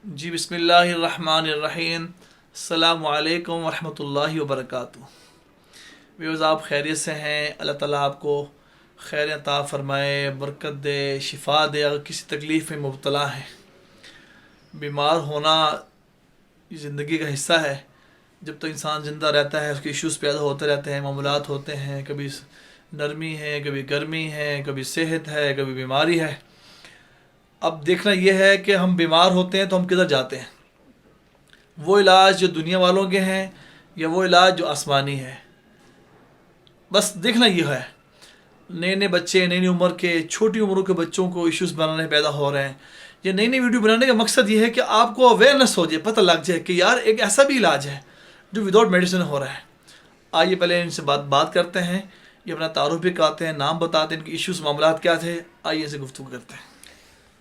جی بسم اللہ الرحمن الرحیم، السلام علیکم ورحمۃ اللہ وبرکاتہ۔ ویوز، آپ خیریت سے ہیں؟ اللہ تعالیٰ آپ کو خیر عطا فرمائے، برکت دے، شفا دے۔ اگر کسی تکلیف میں مبتلا ہے، بیمار ہونا یہ زندگی کا حصہ ہے۔ جب تک انسان زندہ رہتا ہے اس کے ایشوز پیدا ہوتے رہتے ہیں، معاملات ہوتے ہیں، کبھی نرمی ہے، کبھی گرمی ہے، کبھی صحت ہے، کبھی بیماری ہے۔ اب دیکھنا یہ ہے کہ ہم بیمار ہوتے ہیں تو ہم کدھر جاتے ہیں؟ وہ علاج جو دنیا والوں کے ہیں یا وہ علاج جو آسمانی ہے؟ بس دیکھنا یہ ہے۔ نئے نئے بچے، نئی نئی عمر کے، چھوٹی عمروں کے بچوں کو ایشوز بنانے پیدا ہو رہے ہیں۔ یہ نئی نئی ویڈیو بنانے کا مقصد یہ ہے کہ آپ کو اویئرنیس ہو جائے، پتہ لگ جائے کہ یار ایک ایسا بھی علاج ہے جو وداؤٹ میڈیسن ہو رہا ہے۔ آئیے پہلے ان سے بات کرتے ہیں، یہ اپنا تعارف بھی کراتے ہیں، نام بتاتے ہیں، ان کے ایشوز معاملات کیا تھے۔ آئیے ان سے گفتگو کرتے ہیں۔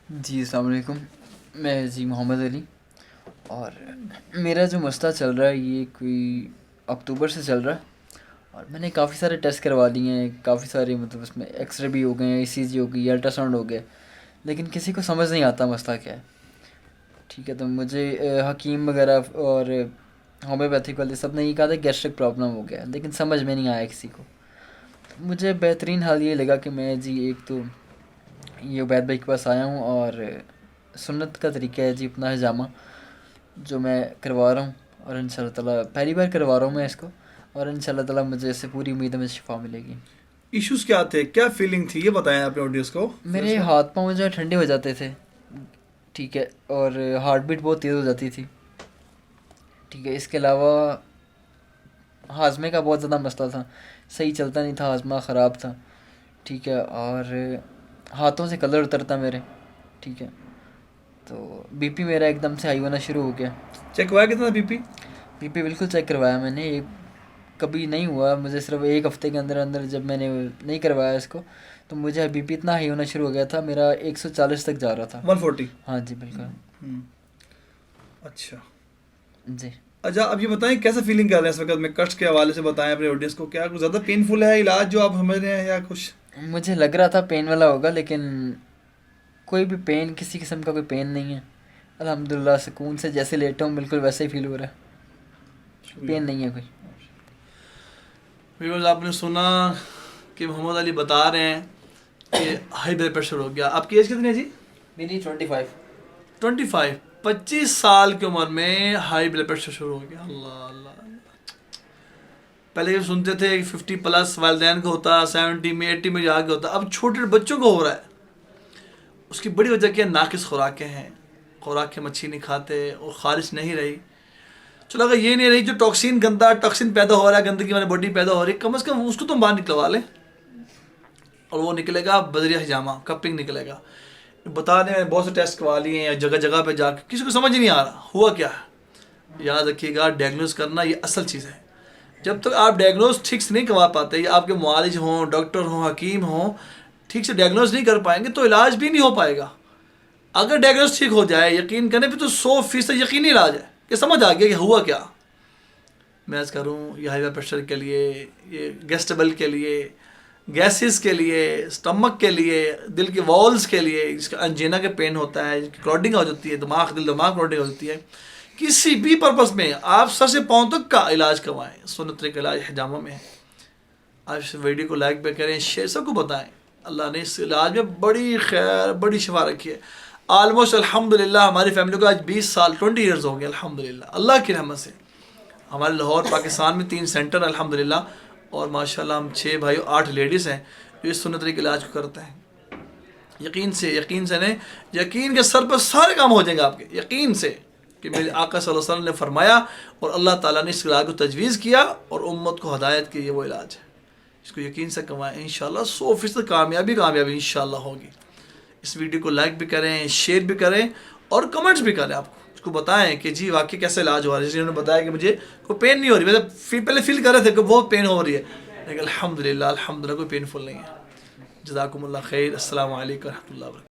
جی السلام علیکم، میں محمد علی، اور میرا جو مسئلہ چل رہا ہے یہ کوئی اکتوبر سے چل رہا ہے، اور میں نے کافی سارے ٹیسٹ کروا دیے ہیں، کافی سارے مطلب اس میں ایکس رے بھی ہو گئے ہیں، ای سی جی ہو گئی، الٹرا ساؤنڈ ہو گیا، لیکن کسی کو سمجھ نہیں آتا مسئلہ کیا ہے۔ ٹھیک ہے، تو مجھے حکیم وغیرہ اور ہومیوپیتھک والے سب نے یہ کہا تھا گیسٹرک پرابلم ہو گیا، لیکن سمجھ میں نہیں آیا کسی کو۔ مجھے بہترین حال یہ لگا کہ میں ایک تو یہ عبید بھائی کے پاس آیا ہوں، اور سنت کا طریقہ ہے اپنا حجامہ جو میں کروا رہا ہوں، اور ان شاء اللہ تعالیٰ پہلی بار کروا رہا ہوں میں اس کو، اور ان شاء اللہ تعالیٰ مجھے اس سے پوری امید ہے مجھے شفا ملے گی۔ ایشوز کیا تھے، کیا فیلنگ تھی، یہ بتائیں اپنے آڈینس کو۔ میرے ہاتھ پاؤں جو ہے ٹھنڈے ہو جاتے تھے، ٹھیک ہے، اور ہارٹ بیٹ بہت تیز ہو جاتی تھی، ٹھیک ہے۔ اس کے علاوہ ہاضمے کا بہت زیادہ مسئلہ تھا، صحیح چلتا نہیں تھا، ہاضمہ خراب تھا، ٹھیک ہے، اور ہاتھوں سے کلر اترتا میرے، ٹھیک ہے۔ تو بی پی میرا ایک دم سے ہائی ہونا شروع ہو گیا۔ چیک ہوا کتنا بی پی؟ بی پی بالکل چیک کروایا میں نے، کبھی نہیں ہوا مجھے، صرف ایک ہفتے کے اندر اندر جب میں نے نہیں کروایا اس کو تو مجھے بی پی اتنا ہائی ہونا شروع ہو گیا تھا، میرا 140 تک جا رہا تھا۔ 140؟ ہاں جی بالکل۔ اچھا جی اچھا، اب یہ بتائیں کیسا فیلنگ کر رہے ہیں اس وقت میں؟ کٹس کے حوالے سے بتائیں اپنے آڈینس کو، کیا کچھ زیادہ پین فل ہے علاج جو آپ سمجھ رہے ہیں یا کچھ؟ مجھے لگ رہا تھا پین والا ہوگا، لیکن کوئی بھی پین، کسی قسم کا کوئی پین نہیں ہے، الحمدللہ سکون سے جیسے لیٹا ہوں بالکل ویسے ہی فیل ہو رہا ہے، پین نہیں ہے کوئی۔ ویورز، آپ نے سنا کہ محمد علی بتا رہے ہیں کہ ہائی بلڈ پریشر ہو گیا۔ آپ کی ایج کتنی ہے جی؟ میری 25۔ 25، 25 سال کی عمر میں ہائی بلڈ پریشر شروع ہو گیا۔ اللہ اللہ اللہ۔ پہلے یہ سنتے تھے کہ 50 پلس والدین کو ہوتا، 70 میں 80 میں جا کے ہوتا، اب چھوٹے بچوں کو ہو رہا ہے۔ اس کی بڑی وجہ کیا؟ ناقص خوراکیں ہیں، خوراکیں اچھی نہیں کھاتے اور خالص نہیں رہی۔ چلو اگر یہ نہیں رہی، جو ٹاکسین گندا ٹاکسین پیدا ہو رہا ہے، گندگی والی باڈی پیدا ہو رہی ہے، کم از کم اس کو تو باہر نکلوا لیں، اور وہ نکلے گا بذریعہ حجامہ، کپنگ نکلے گا۔ بتا دیں میں بہت سے ٹیسٹ کروا لیے ہیں جگہ جگہ پہ جا کے، کسی کو سمجھ نہیں آ رہا ہوا کیا ہے۔ یاد رکھیے گا، ڈائگنوز کرنا یہ اصل چیز ہے۔ جب تک آپ ڈائگنوز ٹھیک سے نہیں کروا پاتے، یا آپ کے معالج ہوں، ڈاکٹر ہوں، حکیم ہوں، ٹھیک سے ڈائگنوز نہیں کر پائیں گے تو علاج بھی نہیں ہو پائے گا۔ اگر ڈائگنوز ٹھیک ہو جائے، یقین کرنے پہ تو 100% یقینی علاج ہے کہ سمجھ آ گیا کہ ہوا کیا۔ میں عرض کروں، یہ ہائی بلڈ پریشر کے لیے، یہ گیسٹبل کے لیے، گیسز کے لیے، سٹمک کے لیے، دل کے والز کے لیے، جس کا انجینا کے پین ہوتا ہے، جس کی کلاٹنگ ہو جاتی ہے، دل دماغ کلاٹنگ ہو جاتی ہے، کسی بھی پرپس میں آپ سر سے پاؤں تک کا علاج کروائیں۔ سنت طریقہ علاج حجامہ میں ہے۔ آپ اس ویڈیو کو لائک پہ کریں، شیئر، سب کو بتائیں۔ اللہ نے اس علاج میں بڑی خیر، بڑی شفا رکھی ہے۔ آلموسٹ الحمدللہ ہماری فیملی کو آج 20 سال 20 ایئرز ہو گئے الحمدللہ، اللہ کی رحمت سے۔ ہمارے لاہور پاکستان میں 3 سینٹر الحمدللہ، اور ماشاءاللہ ہم 6 بھائی 8 لیڈیز ہیں جو اس سنت طریقے علاج کو کرتے ہیں۔ یقین سے نہیں، یقین کے سر پر سارے کام ہو جائیں گے آپ کے، یقین سے کہ میرے آقا صلی اللہ علیہ وسلم نے فرمایا، اور اللہ تعالیٰ نے اس علاج کو تجویز کیا اور امت کو ہدایت کی، یہ وہ علاج ہے۔ اس کو یقین سے کمائیں، انشاءاللہ 100% کامیابی انشاءاللہ ہوگی۔ اس ویڈیو کو لائک بھی کریں، شیئر بھی کریں، اور کمنٹس بھی کریں۔ آپ کو اس کو بتائیں کہ جی واقعی کیسے علاج ہو رہا ہے۔ جیسے انہوں نے بتایا کہ مجھے کوئی پین نہیں ہو رہی، میں پہلے فیل کر رہے تھے کہ بہت پین ہو رہی ہے، لیکن الحمدللہ کوئی پینفل نہیں ہے۔ جزاکم اللہ خیر، السلام علیکم ورحمۃ اللہ وبرکاتہ۔